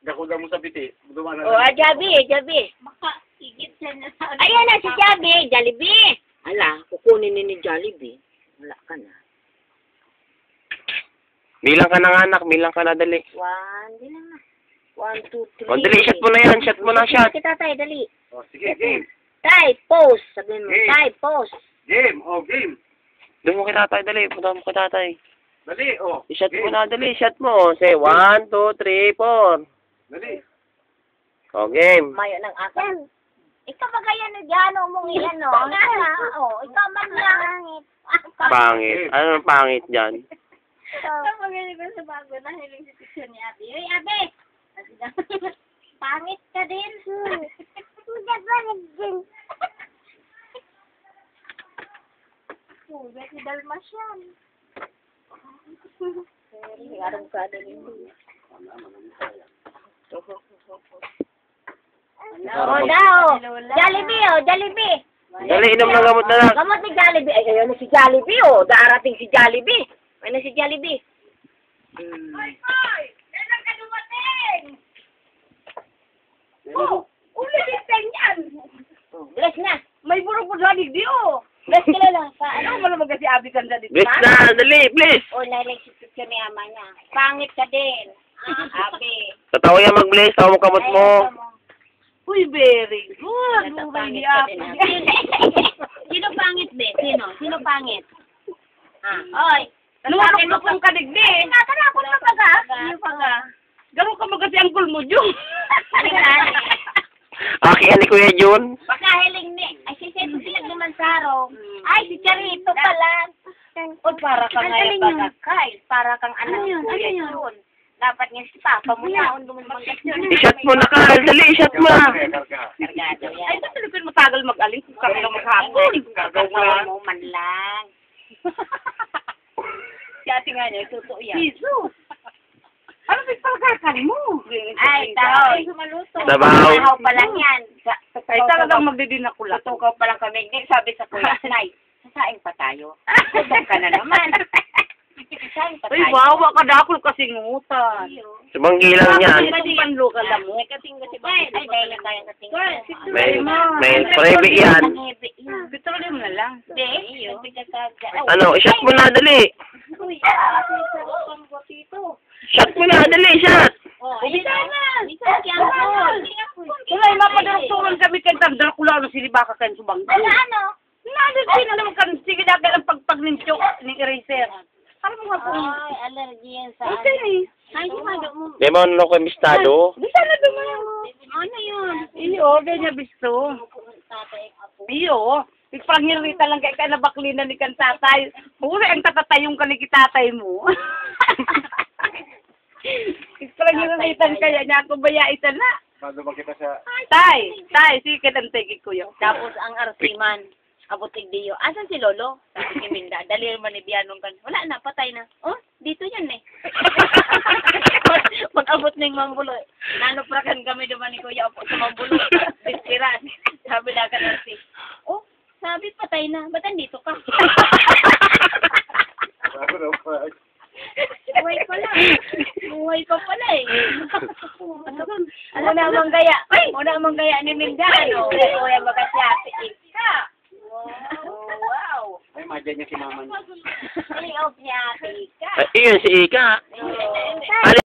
Dako mo sa biti. Dumaan Oh, Jabi. Makahigit siya na sa... Ayan na si Jabi, Jollibee. Ala, kukunin ni Jollibee. Wala ka na. Bilang ka na anak, bilang ka na, dali. 1, di lang na. 1, 2, 3. O, dali, shot mo na yan, shot mo na, shot. Kita tayo, dali. Oh, sige, game. Tay, pose. Sabihin mo, Game. tay, pose. Game, oh, game. Doon mo kita tayo, dali. Punta mo kita tayo. Dali, oh. I-shot mo Game. na, dali, shot mo. Say, 1, 2, 3, 4. Dali. O, game. Mayo ng akin. Ikaw ba kaya na dyan, mong iyan, no? Oo, ikaw man lang. Pangit. Ano ang pangit dyan? Kapag ko sa bago, nahiling si picture ni Abby. Uy, Abby! Pangit ka din. Pugat pangit din. Pugat si Dalmatian. Arong ka din. Oh, daw. Jollibee. Dali, inom ng gamot na lang. Gamot ni Jollibee. Ay, ayun na si Jollibee, oh. Darating si Jollibee. Ayun na si Jollibee. Kailan ka dumating? Oh, ulitin yan. Bless na. May burong po sa digdi, oh. Bless ka na lang. Ano mo naman kasi Abby kanda dito? Bless na, dali, please. Oh, nailang si picture ni ama niya. Pangit ka din. Abi. Tatawa yan mag-bless, tawa mo kamot mo. Uy, very good. Bukay ni Abby. Sino pangit, be? Sino pangit? Oy. Lumakot mo kung kadigdi. Tatakot na baga. Iyo pa nga. Garo ka mo kasi ang kulmo, Jung. Aki, ani Kuya Jun. Pakahiling ni. Ay, si Seto sila naman saro. Ay, si Charito pala. O, para kang ngayon pagkakay. Para kang anak ni Kuya Jun. Dapat nga si Papa mo na. I-shot mo na, Carl. Dali, i-shot mo na. Kargado yan. Ay, ito talaga matagal mag-aling kung kami lang maghapon. Gagawa mo man lang. Si ate nga niya, totoo yan. Jesus! Ano ba yung pagkakali mo? Ay, tao. Sabaw. Sabaw pa lang yan. Ay, talagang magdidin ako lang. Tutukaw pa lang kami. Hindi, sabi sa kuya, Nay, sasaing pa tayo. Kusok ka na naman. Sasaing pa Ay, tayo. wawa ka dakol kasi ngutan. Sumanggi lang yan. Kasi panlo ka lang mo. Ay, dahil lang tayo katingin. May private yan. Petroleum mo na lang. Hindi, Ano, i-shot mo na, dali. Uy, sarap ang dito. Shot mo na, dali, shot. Oh, ayun na. Bisa si Angkol. Wala, mapadarong kami kay Dracula na silibaka kayo subang. Wala ano? Sino naman kan sige dati ang pagpagnincho ni eraser. Ano mo nga po? Ay, allergy yan sa Okay ni. Ay, sumado mo. Di mo ano ko mistado? Bisa na dumayo. Ano yun? Iyo, ganyan bisto. Tatay, apo. Iyo. Ipangirita lang kay ka na baklina ni kan tatay. Uri ang tatatayong ka ni kitatay mo. Ipangiritan kaya niya ako bayaitan na. Bago ba kita sa... Tay, sige kitang tigig ko yun. Tapos ang arsiman, abutig diyo. Asan si Lolo? Sabi ni Minda, dali naman ni Bianong kan. Wala na, patay na. Oh, dito yan eh. Pag-abot ng mambulo, nanoprakan kami naman ni Kuya Opo sa mambulo. Bispiran. Sabi na ka na oh, sabi patay na. Ba't andito ka? Bago na pa. Buhay pa lang. Buhay pa pala eh. Ano namang gaya? Ano namang gaya ni Minda? Ano? Kuya Magasiati eh. Wow. Ay, madya niya si mama niya. Ay, of niya, Ika. Iyon si Ika. Ay,